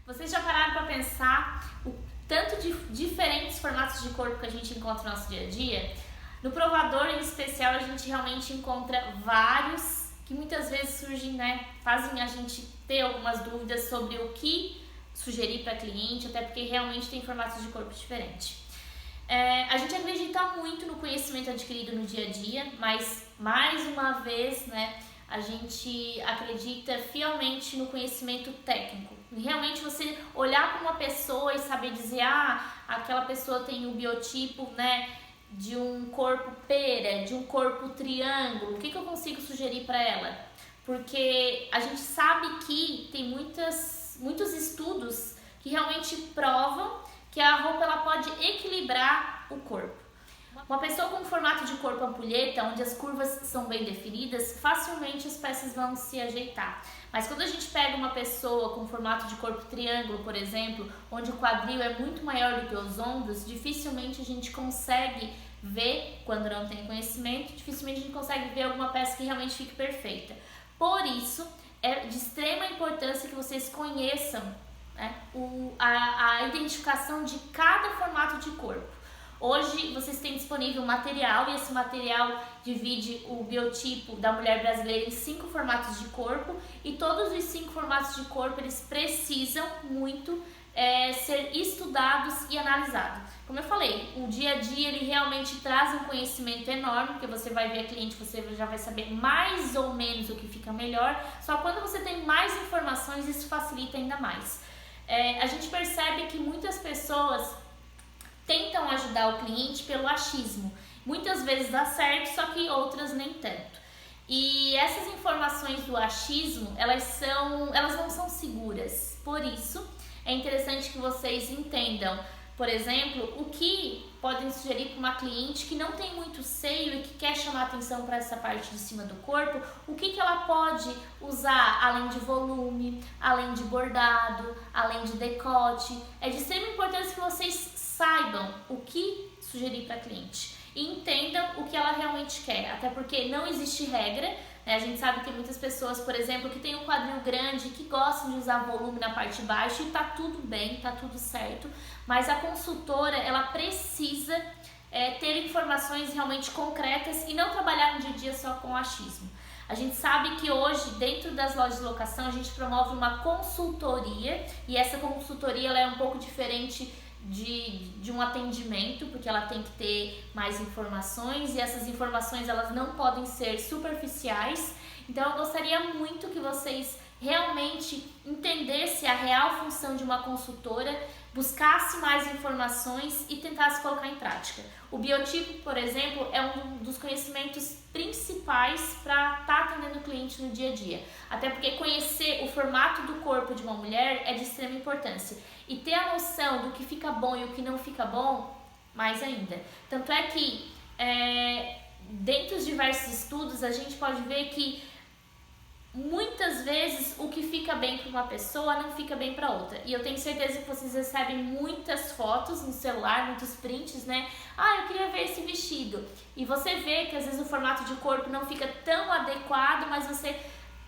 Vocês já pararam para pensar o tanto de diferentes formatos de corpo que a gente encontra no nosso dia a dia? No provador, em especial, a gente realmente encontra vários que muitas vezes surgem, fazem a gente ter algumas dúvidas sobre o que sugerir para cliente, até porque realmente tem formatos de corpo diferentes. A gente acredita muito no conhecimento adquirido no dia a dia, mas mais uma vez, a gente acredita fielmente no conhecimento técnico. Realmente você olhar para uma pessoa e saber dizer, aquela pessoa tem o biotipo, de um corpo pera, de um corpo triângulo, o que eu consigo sugerir para ela? Porque a gente sabe que tem muitos estudos que realmente provam que a roupa ela pode equilibrar o corpo. Uma pessoa com formato de corpo ampulheta, onde as curvas são bem definidas, facilmente as peças vão se ajeitar. Mas quando a gente pega uma pessoa com formato de corpo triângulo, por exemplo, onde o quadril é muito maior do que os ombros, dificilmente a gente consegue ver, quando não tem conhecimento, dificilmente a gente consegue ver alguma peça que realmente fique perfeita. Por isso, é de extrema importância que vocês conheçam a identificação de cada formato de corpo. Hoje vocês têm disponível material e esse material divide o biotipo da mulher brasileira em 5 formatos de corpo e todos os 5 formatos de corpo eles precisam muito ser estudados e analisados. Como eu falei, o dia a dia ele realmente traz um conhecimento enorme, porque você vai ver a cliente, você já vai saber mais ou menos o que fica melhor, só quando você tem mais informações isso facilita ainda mais. A gente percebe que muitas pessoas tentam ajudar o cliente pelo achismo. Muitas vezes dá certo, só que outras nem tanto. E essas informações do achismo, elas não são seguras. Por isso, é interessante que vocês entendam, por exemplo, o que podem sugerir para uma cliente que não tem muito seio e que quer chamar atenção para essa parte de cima do corpo, o que ela pode usar além de volume, além de bordado, além de decote. É de extrema importância que vocês saibam o que sugerir para a cliente e entendam o que ela realmente quer, até porque não existe regra, A gente sabe que tem muitas pessoas, por exemplo, que tem um quadril grande, que gostam de usar volume na parte de baixo e tá tudo bem, tá tudo certo, mas a consultora, ela precisa ter informações realmente concretas e não trabalhar no dia a dia só com achismo. A gente sabe que hoje, dentro das lojas de locação, a gente promove uma consultoria e essa consultoria ela é um pouco diferente de um atendimento, porque ela tem que ter mais informações e essas informações elas não podem ser superficiais. Então eu gostaria muito que vocês realmente entendessem a real função de uma consultora, buscasse mais informações e tentasse colocar em prática. O biotipo, por exemplo, é um dos conhecimentos principais para estar atendendo o cliente no dia a dia. Até porque conhecer o formato do corpo de uma mulher é de extrema importância. E ter a noção do que fica bom e o que não fica bom, mais ainda. Tanto é que, dentro dos diversos estudos, a gente pode ver que muitas vezes o que fica bem para uma pessoa não fica bem para outra. E eu tenho certeza que vocês recebem muitas fotos no celular, muitos prints, eu queria ver esse vestido. E você vê que às vezes o formato de corpo não fica tão adequado, mas você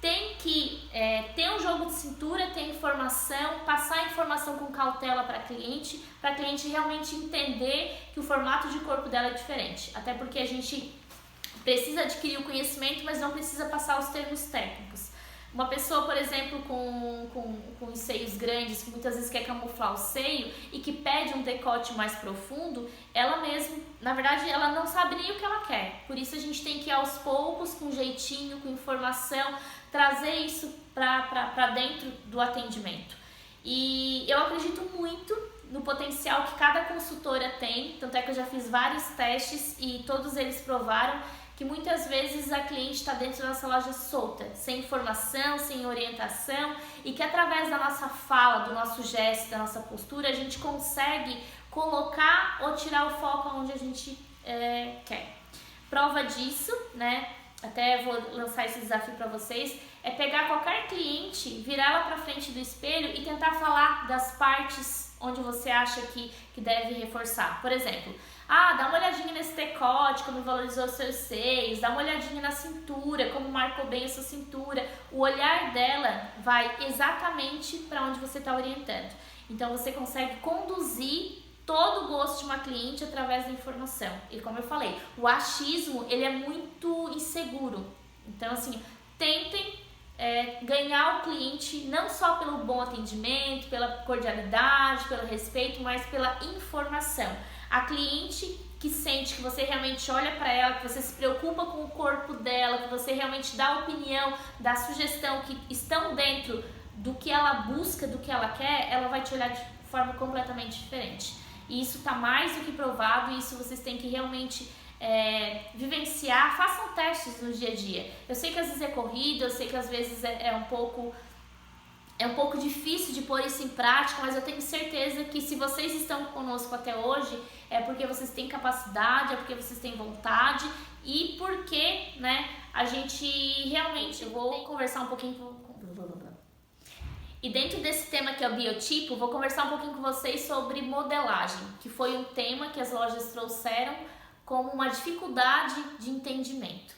tem que ter um jogo de cintura, ter informação, passar a informação com cautela para a cliente realmente entender que o formato de corpo dela é diferente. Até porque a gente precisa adquirir o conhecimento, mas não precisa passar os termos técnicos. Uma pessoa, por exemplo, com os seios grandes, que muitas vezes quer camuflar o seio e que pede um decote mais profundo, ela mesma, na verdade, ela não sabe nem o que ela quer. Por isso a gente tem que ir aos poucos, com jeitinho, com informação, trazer isso para dentro do atendimento. E eu acredito muito no potencial que cada consultora tem, tanto é que eu já fiz vários testes e todos eles provaram que muitas vezes a cliente está dentro da nossa loja solta, sem informação, sem orientação e que através da nossa fala, do nosso gesto, da nossa postura, a gente consegue colocar ou tirar o foco onde a gente quer. Prova disso, até vou lançar esse desafio para vocês, é pegar qualquer cliente, virar ela para frente do espelho e tentar falar das partes onde você acha que deve reforçar. Por exemplo, dá uma olhadinha nesse decote, como valorizou os seus seios, dá uma olhadinha na cintura, como marcou bem a sua cintura. O olhar dela vai exatamente para onde você está orientando. Então você consegue conduzir todo o gosto de uma cliente através da informação. E como eu falei, o achismo, ele é muito inseguro. Então assim, tentem ganhar o cliente não só pelo bom atendimento, pela cordialidade, pelo respeito, mas pela informação. A cliente que sente que você realmente olha para ela, que você se preocupa com o corpo dela, que você realmente dá opinião, dá sugestão, que estão dentro do que ela busca, do que ela quer, ela vai te olhar de forma completamente diferente. E isso está mais do que provado, e isso vocês têm que realmente vivenciar. Façam testes no dia a dia. Eu sei que às vezes é corrido, eu sei que às vezes é um pouco difícil de pôr isso em prática, mas eu tenho certeza que se vocês estão conosco até hoje, é porque vocês têm capacidade, é porque vocês têm vontade e porque, né, a gente realmente... Eu vou conversar um pouquinho E dentro desse tema que é o biotipo, vou conversar um pouquinho com vocês sobre modelagem, que foi um tema que as lojas trouxeram como uma dificuldade de entendimento.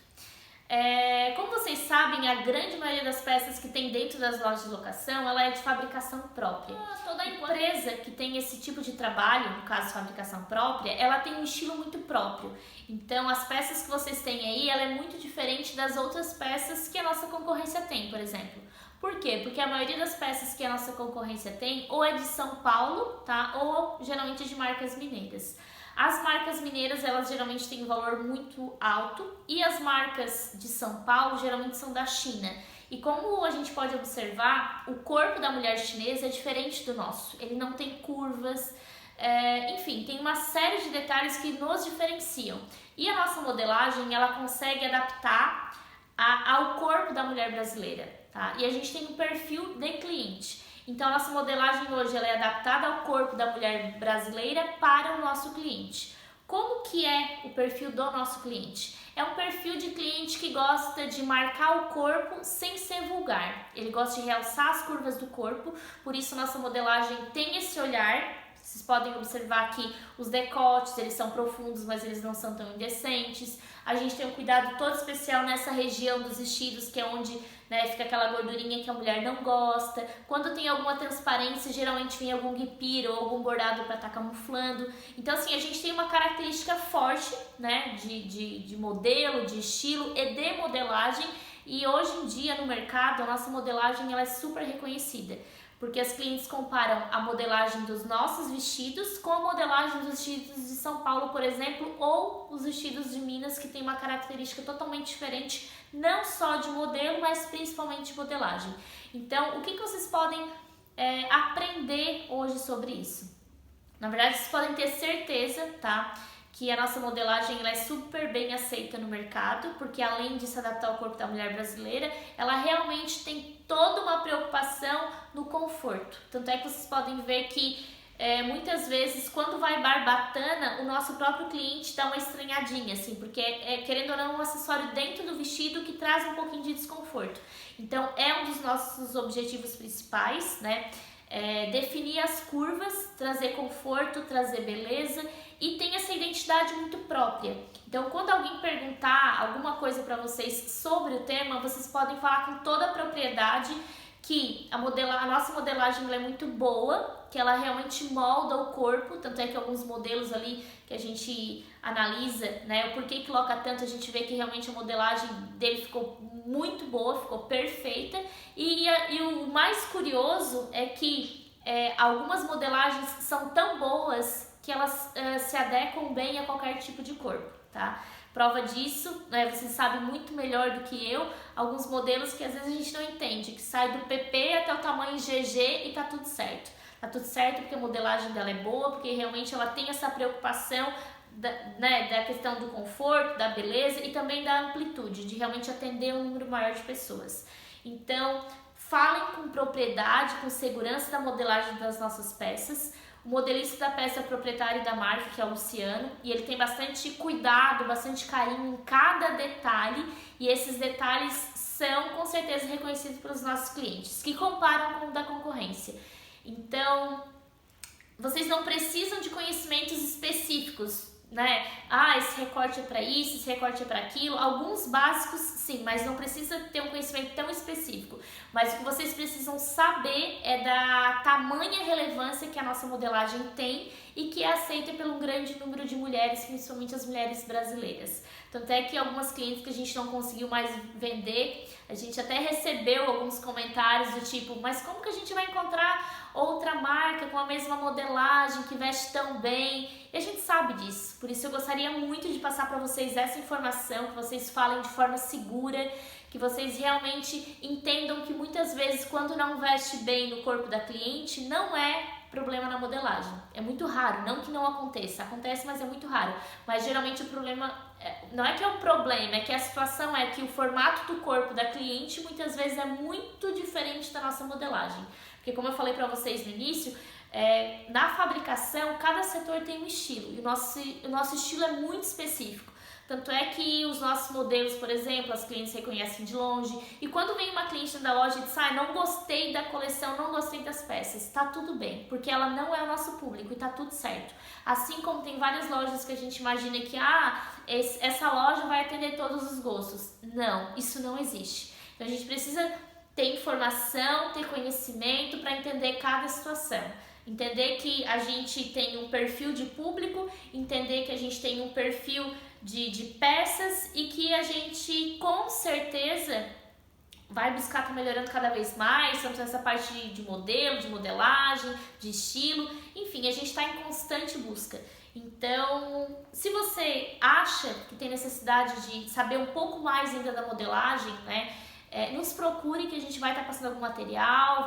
Como vocês sabem, a grande maioria das peças que tem dentro das lojas de locação, ela é de fabricação própria. Toda empresa que tem esse tipo de trabalho, no caso fabricação própria, ela tem um estilo muito próprio. Então as peças que vocês têm aí, ela é muito diferente das outras peças que a nossa concorrência tem, por exemplo. Por quê? Porque a maioria das peças que a nossa concorrência tem ou é de São Paulo, tá? Ou geralmente é de marcas mineiras. As marcas mineiras, elas geralmente têm um valor muito alto e as marcas de São Paulo geralmente são da China. E como a gente pode observar, o corpo da mulher chinesa é diferente do nosso. Ele não tem curvas, enfim, tem uma série de detalhes que nos diferenciam. E a nossa modelagem, ela consegue adaptar ao corpo da mulher brasileira, tá? E a gente tem um perfil de cliente. Então, a nossa modelagem hoje ela é adaptada ao corpo da mulher brasileira para o nosso cliente. Como que é o perfil do nosso cliente? É um perfil de cliente que gosta de marcar o corpo sem ser vulgar. Ele gosta de realçar as curvas do corpo, por isso nossa modelagem tem esse olhar. Vocês podem observar que os decotes, eles são profundos, mas eles não são tão indecentes. A gente tem um cuidado todo especial nessa região dos vestidos, que é onde, né, fica aquela gordurinha que a mulher não gosta. Quando tem alguma transparência, geralmente vem algum guipira ou algum bordado para estar camuflando. Então, assim, a gente tem uma característica forte, né, de modelo, de estilo e de modelagem. E hoje em dia, no mercado, a nossa modelagem ela é super reconhecida. Porque as clientes comparam a modelagem dos nossos vestidos com a modelagem dos vestidos de São Paulo, por exemplo, ou os vestidos de Minas, que tem uma característica totalmente diferente, não só de modelo, mas principalmente de modelagem. Então, o que vocês podem aprender hoje sobre isso? Na verdade, vocês podem ter certeza, tá? Que a nossa modelagem ela é super bem aceita no mercado, porque além de se adaptar ao corpo da mulher brasileira, ela realmente tem toda uma preocupação no conforto. Tanto é que vocês podem ver que muitas vezes, quando vai barbatana, o nosso próprio cliente dá uma estranhadinha, assim, porque querendo ou não, um acessório dentro do vestido que traz um pouquinho de desconforto. Então, é um dos nossos objetivos principais, né? Definir as curvas, trazer conforto, trazer beleza e tem essa identidade muito própria. Então, quando alguém perguntar alguma coisa para vocês sobre o tema, vocês podem falar com toda a propriedade que a nossa modelagem ela é muito boa, que ela realmente molda o corpo, tanto é que alguns modelos ali que a gente analisa, né, o porquê que loca tanto, a gente vê que realmente a modelagem dele ficou muito boa, ficou perfeita, e o mais curioso é que algumas modelagens são tão boas que elas se adequam bem a qualquer tipo de corpo, tá? Prova disso, né, vocês sabem muito melhor do que eu, alguns modelos que às vezes a gente não entende, que sai do PP até o tamanho GG e tá tudo certo. Tá tudo certo porque a modelagem dela é boa, porque realmente ela tem essa preocupação da questão do conforto, da beleza e também da amplitude, de realmente atender um número maior de pessoas. Então, falem com propriedade, com segurança da modelagem das nossas peças. O modelista da peça é proprietário da marca, que é o Luciano, e ele tem bastante cuidado, bastante carinho em cada detalhe, e esses detalhes são com certeza reconhecidos pelos nossos clientes, que comparam com o da concorrência. Então, vocês não precisam de conhecimentos específicos, né? Esse recorte é para isso, esse recorte é para aquilo. Alguns básicos, sim, mas não precisa ter um conhecimento tão específico. Mas o que vocês precisam saber é da tamanha relevância que a nossa modelagem tem e que é aceita pelo grande número de mulheres, principalmente as mulheres brasileiras. Tanto é que algumas clientes que a gente não conseguiu mais vender, a gente até recebeu alguns comentários do tipo, mas como que a gente vai encontrar outra marca com a mesma modelagem, que veste tão bem? E a gente sabe disso, por isso eu gostaria muito de passar para vocês essa informação, que vocês falem de forma segura, que vocês realmente entendam que muitas vezes quando não veste bem no corpo da cliente, não é problema na modelagem. É muito raro, não que não aconteça, acontece, mas é muito raro. Mas geralmente o problema, não é que é um problema, é que a situação é que o formato do corpo da cliente muitas vezes é muito diferente da nossa modelagem. Porque como eu falei para vocês no início, na fabricação cada setor tem um estilo e o nosso estilo é muito específico. Tanto é que os nossos modelos, por exemplo, as clientes reconhecem de longe. E quando vem uma cliente da loja e diz, não gostei da coleção, não gostei das peças, tá tudo bem, porque ela não é o nosso público e tá tudo certo. Assim como tem várias lojas que a gente imagina que, essa loja vai atender todos os gostos. Não, isso não existe. Então a gente precisa ter informação, ter conhecimento para entender cada situação. Entender que a gente tem um perfil de público, entender que a gente tem um perfil de peças e que a gente com certeza vai buscar estar melhorando cada vez mais, tanto nessa parte de modelo, de modelagem, de estilo, enfim, a gente está em constante busca. Então, se você acha que tem necessidade de saber um pouco mais ainda da modelagem, né, nos procure que a gente vai estar passando algum material,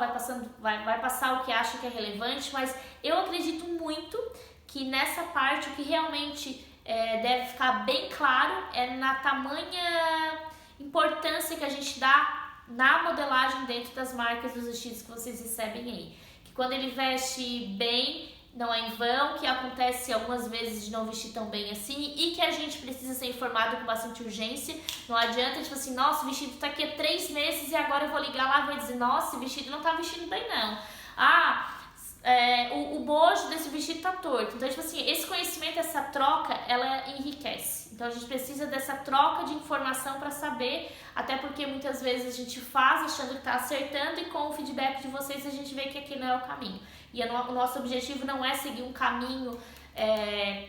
vai passar o que acha que é relevante, mas eu acredito muito que nessa parte o que realmente deve ficar bem claro é na tamanha importância que a gente dá na modelagem dentro das marcas dos vestidos que vocês recebem aí. Que quando ele veste bem, não é em vão, que acontece algumas vezes de não vestir tão bem assim e que a gente precisa ser informado com bastante urgência. Não adianta, tipo assim, nossa, o vestido tá aqui há 3 meses e agora eu vou ligar lá e vou dizer, nossa, esse vestido não tá vestindo bem não. O bojo desse vestido tá torto. Então, tipo assim, esse conhecimento, essa troca, ela enriquece. Então, a gente precisa dessa troca de informação para saber, até porque muitas vezes a gente faz achando que tá acertando e com o feedback de vocês a gente vê que aqui não é o caminho. E o nosso objetivo não é seguir um caminho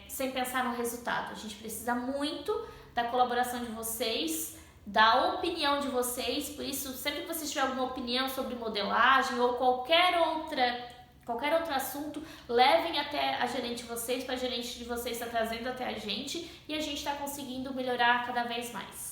sem pensar no resultado. A gente precisa muito da colaboração de vocês, da opinião de vocês. Por isso, sempre que vocês tiverem alguma opinião sobre modelagem ou qualquer outro assunto, levem até a gerente de vocês, para a gerente de vocês estar trazendo até a gente e a gente está conseguindo melhorar cada vez mais.